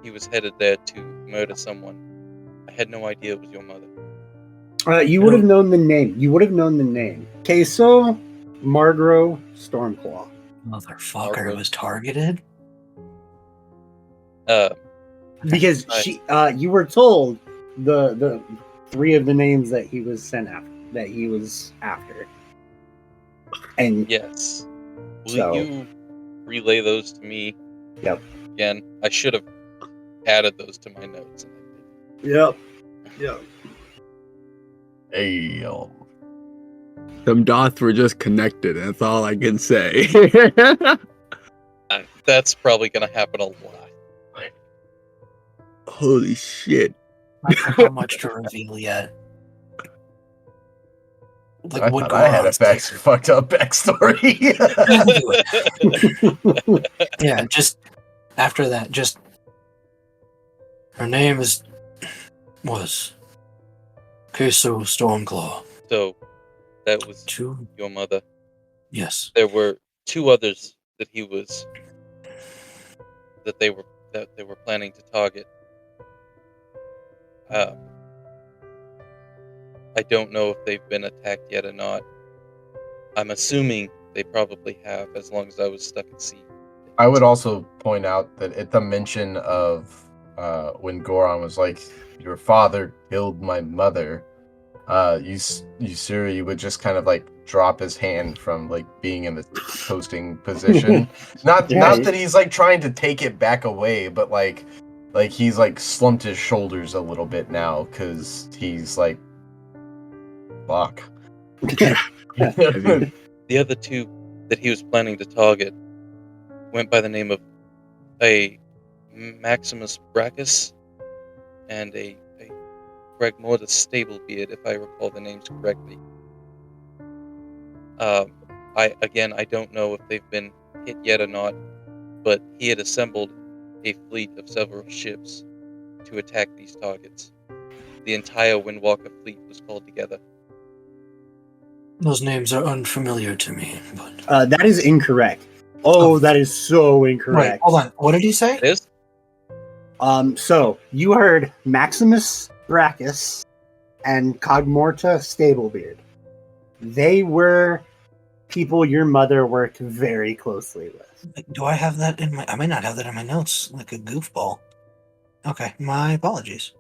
he was headed there to murder someone. I had no idea it was your mother. You would have known the name. You would have known the name. Queso Margro Stormclaw. Motherfucker Margaret. was targeted. Because you were told the three of the names that he was sent after, that he was after. And Yes. Will So- you relay those to me? Yep. Again, I should have added those to my notes. And I didn't. Yep. Hey, Them dots were just connected. That's all I can say. That's probably going to happen a lot. Holy shit. Not sure how much to reveal yet. Like I what thought I had a Goron's fucked up backstory. Yeah, just after that, just her name was Queso Stormclaw. So that was Two, your mother. yes. There were two others that they were planning to target. I don't know if they've been attacked yet or not. I'm assuming they probably have, as long as I was stuck at sea. I would also point out that at the mention of when Goron was like, "Your father killed my mother," Yusuri would just kind of like drop his hand from like being in the toasting position. Not that he's like trying to take it back away, but like he's like slumped his shoulders a little bit now because he's like, fuck. The other two that he was planning to target went by the name of a Maximus Brachus and a Gregmordus Stablebeard, if I recall the names correctly. I don't know if they've been hit yet or not, but he had assembled a fleet of several ships to attack these targets. The entire Windwalker fleet was called together. Those names are unfamiliar to me, but that is incorrect. Oh, that is so incorrect. wait, hold on. What did he say? It is? So you heard Maximus Brachus and Cogmorta Stablebeard. They were people your mother worked very closely with. Do I have that in my? I may not have that in my notes, like a goofball. Okay, my apologies.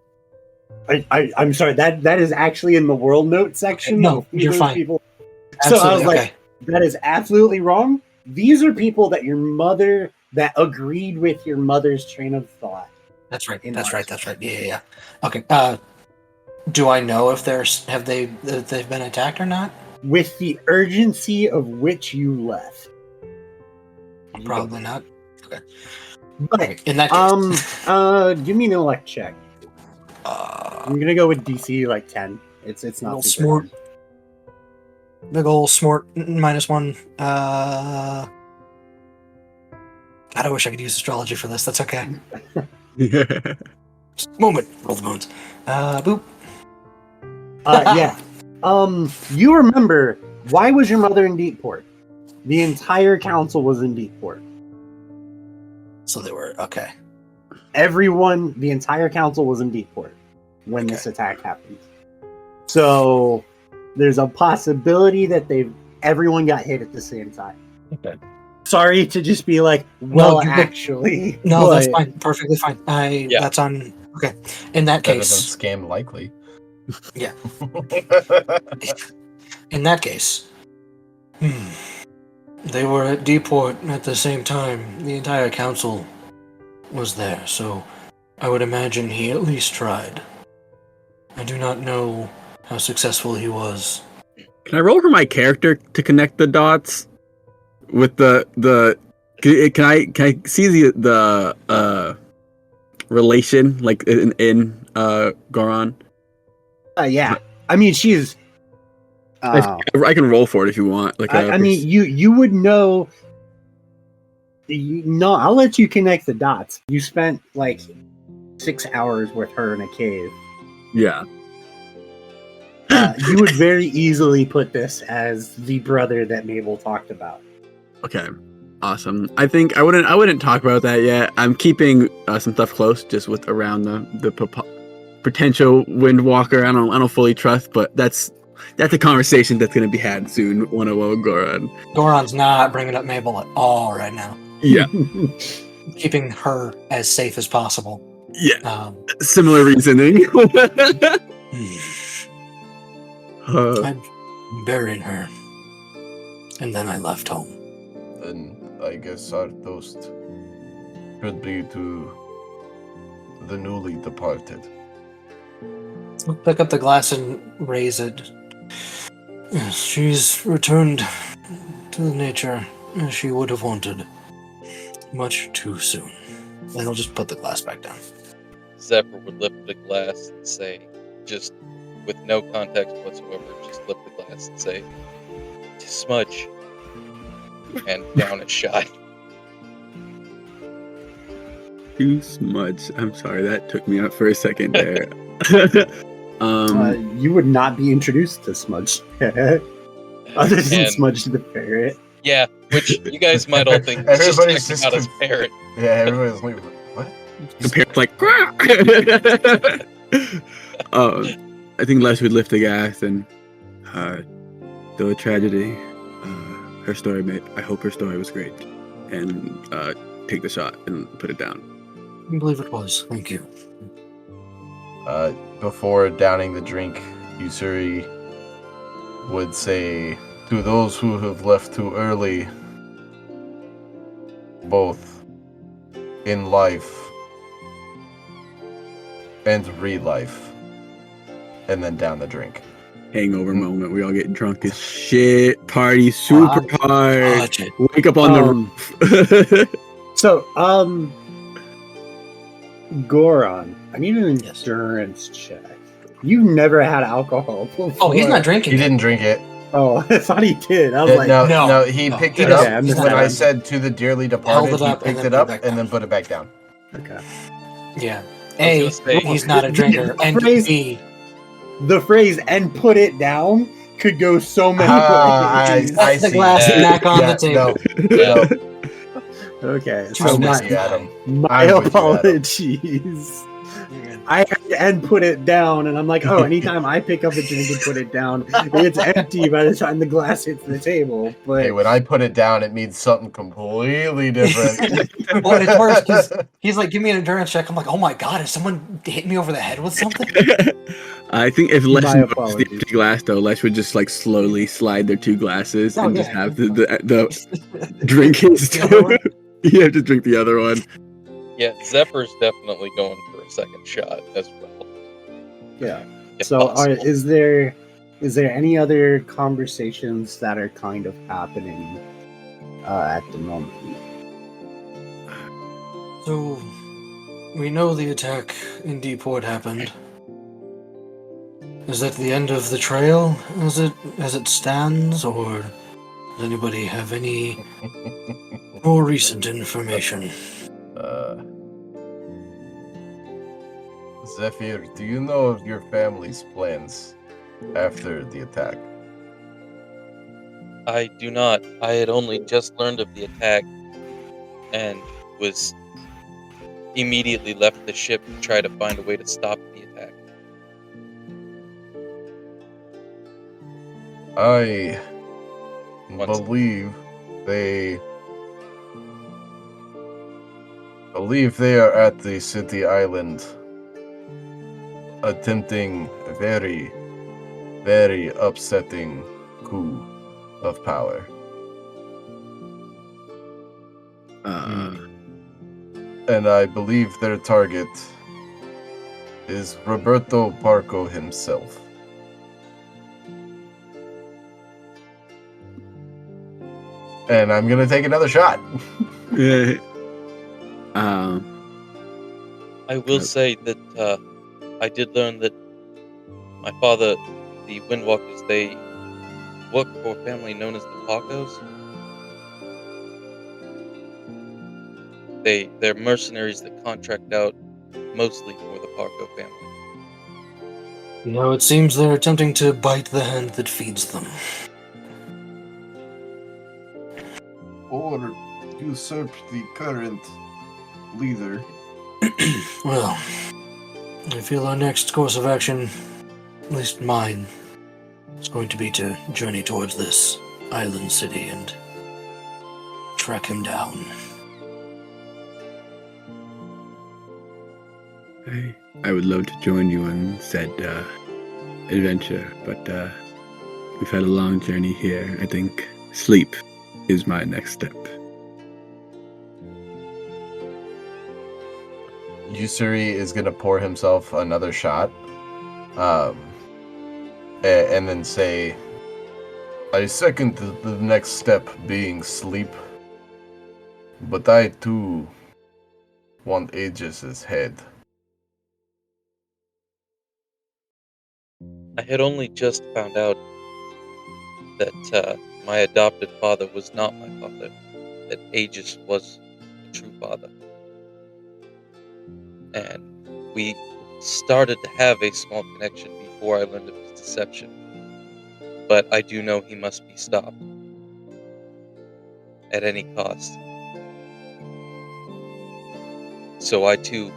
I'm sorry. That is actually in the world note section. No, of you're those fine. People. Absolutely, So I was okay. like, that is absolutely wrong. These are people that your mother that agreed with your mother's train of thought. That's right. in That's ours. right. That's right. Yeah. Okay. Do I know if they've been attacked or not? With the urgency of which you left. Probably not. But In that case, give me an intellect check. I'm gonna go with DC like 10. It's not Little super smart. hard. big ol' smart -1. God, I wish I could use astrology for this. That's okay. Just a moment. Roll the bones. Boop. Yeah. You remember, why was your mother in Deepport? The entire council was in Deepport. So they were okay. The entire council was in Deepport when this attack happened. So there's a possibility that everyone got hit at the same time. Okay. Sorry to just be like, well, No, actually. No, that's but- fine. Perfectly fine. That's on. Okay. In that Better than case, scam likely. Yeah. in that case, they were at Deeport at the same time. The entire council was there, so I would imagine he at least tried. I do not know how successful he was. Can I roll for my character to connect the dots with the? Can I see the relation like in Goron? Yeah. I mean, she's. I can roll for it if you want. Like, I mean, you would know. No, I'll let you connect the dots. You spent like 6 hours with her in a cave. yeah. You would very easily put this as the brother that Mabel talked about. Okay. Awesome. I think I wouldn't talk about that yet. I'm keeping some stuff close, just with around the potential Windwalker. I don't fully trust, but that's a conversation that's going to be had soon. 101 Goron. Goron's not bringing up Mabel at all right now. Yeah, Keeping her as safe as possible. yeah. Similar reasoning. I buried her, and then I left home. Then I guess our toast should be to the newly departed. I'll pick up the glass and raise it. Yes, she's returned to the nature as she would have wanted. Much too soon. And I'll just put the glass back down. Zephyr would lift the glass and say, just with no context whatsoever, just lift the glass and say, "To Smudge," and down a shot. Too Smudge. I'm sorry, that took me out for a second there. You would not be introduced to Smudge. Other than And- Smudge the ferret. Yeah, which you guys might all think is Everybody's just just checking out his parrot. Yeah, everybody's like, what? the parent's like, I think Les would lift the gas and, though a tragedy, her story I hope her story was great, and take the shot and put it down. I believe it was. Thank you. Before downing the drink, Usuri would say, to those who have left too early, both in life and re-life, and then down the drink. Hangover moment. We all get drunk as shit. Party super hard. Watch it. Wake up on the roof. So, Goron, I need an Yes. endurance check. You've never had alcohol before. Oh, he's not drinking. He it. didn't drink it. Oh, I thought he did. I was like, no, no, he no, picked he it doesn't. up Okay, I'm when I just- said to the dearly departed. Held it He up and picked then it put it up back and down. then put it back down. okay. Yeah. I A, was gonna say- he's not a drinker, and Phrase- B, The phrase "and put it down" could go so many ways. Set the see. glass back on the table. Yeah. Okay, Too so I'm nice. with you, Adam. my I'm with you, Adam. apologies. I had to and put it down, and I'm like, oh, anytime I pick up a drink and put it down, it's empty by the time the glass hits the table. But Hey, when I put it down, it means something completely different. Well, it's worse because he's like, give me an endurance check. I'm like, oh my god, is someone hit me over the head with something? I think if Les My knows the apologies. empty glass, though, Les would just like slowly slide their two glasses Oh, and just yeah. have the drink his The other one? You have to drink the other one. Yeah, Zephyr's definitely going for a second shot as well. yeah. if So, possible. is there any other conversations that are kind of happening at the moment? So, we know the attack in Deepwood happened. Is that the end of the trail as it stands, or does anybody have any more recent information? Zephyr, do you know of your family's plans after the attack? I do not. I had only just learned of the attack and was immediately left the ship to try to find a way to stop the attack. I Once- believe they are at the city island attempting a very, very upsetting coup of power. And I believe their target is Roberto Parco himself. And I'm gonna take another shot. I will say that I did learn that my father, the Windwalkers, they work for a family known as the Parcos. They're mercenaries that contract out mostly for the Parco family. No, it seems they're attempting to bite the hand that feeds them. Or usurp the current leader. Well, I feel our next course of action, at least mine, is going to be to journey towards this island city and track him down. I would love to join you on said adventure, but we've had a long journey here. I think sleep is my next step. Yusuri is going to pour himself another shot, and then say, I second the next step being sleep, but I too want Aegis's head. I had only just found out that my adopted father was not my father, that Aegis was the true father. And we started to have a small connection before I learned of his deception. But I do know he must be stopped. At any cost. So I too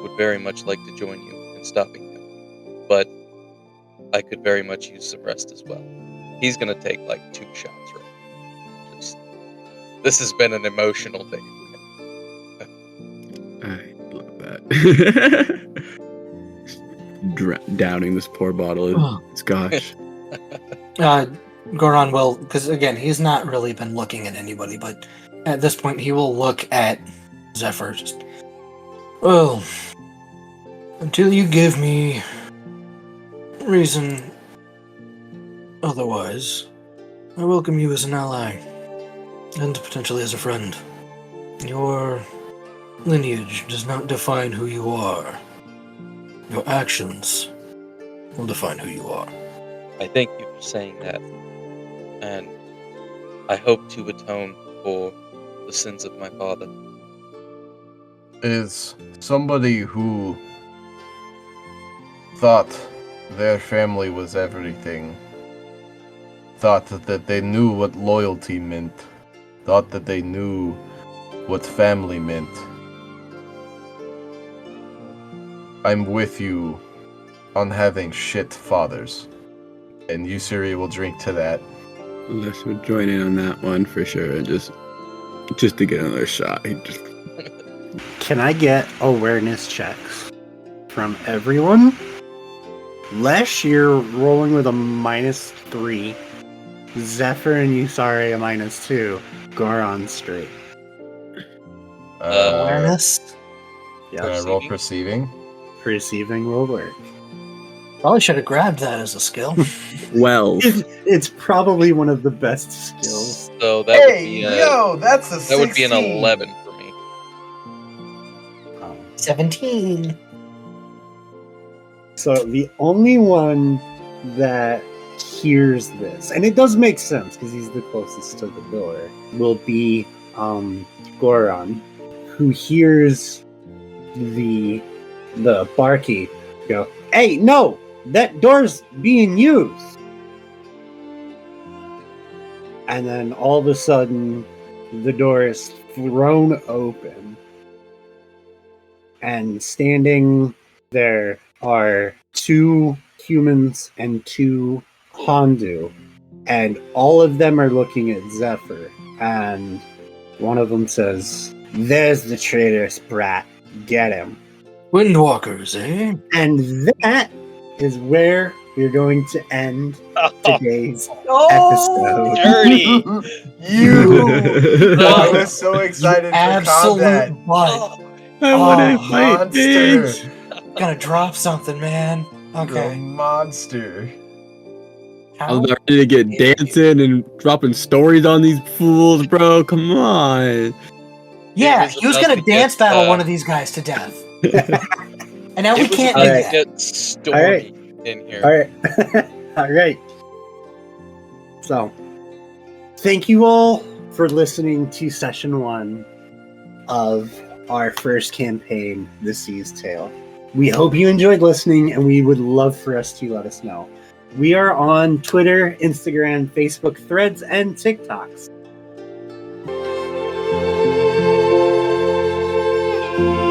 would very much like to join you in stopping him. But I could very much use some rest as well. He's gonna take like 2 shots, right? This has been an emotional day for him. I love that. Downing this poor bottle of scotch. Goron will, because again, he's not really been looking at anybody, but at this point he will look at Zephyr. Well, until you give me reason otherwise, I welcome you as an ally, and potentially as a friend. Your lineage does not define who you are. Your actions will define who you are. I thank you for saying that. And I hope to atone for the sins of my father. Is somebody who thought their family was everything, thought that they knew what loyalty meant, thought that they knew what family meant. I'm with you on having shit fathers, and Yusuri will drink to that. Les would join in on that one for sure, and just to get another shot. Can I get awareness checks from everyone? Lesh, you're rolling with a -3. Zephyr and Yusari a -2. Goron straight. Awareness? Can I roll perceiving? Perceiving will work. Probably should have grabbed that as a skill. Well, It's probably one of the best skills. So that would be that's a that would be an 11 for me. 17. So the only one that hears this, and it does make sense because he's the closest to the door, will be Goron, who hears the barkeep go, "Hey, no, that door's being used." And then all of a sudden, the door is thrown open, and standing there are 2 humans and 2 Hondu, and all of them are looking at Zephyr, and one of them says, "There's the traitorous brat, get him." Windwalkers, eh? And that is where we're going to end today's Oh, episode. Dirty! I was so excited for combat. absolute butt. I want to Oh, fight, monster. bitch. Gotta drop something, man. The Okay. monster. How? I'm ready to get dancing and dropping stories on these fools, bro. Come on. Yeah, It was he was about gonna to dance get, battle one of these guys to death. And now we It was can't about do to that. get stormy in here. All right. All right. So, thank you all for listening to session 1 of our first campaign, The Sea's Tale. We hope you enjoyed listening, and we would love for us to let us know. We are on Twitter, Instagram, Facebook, Threads, and TikToks. Bye.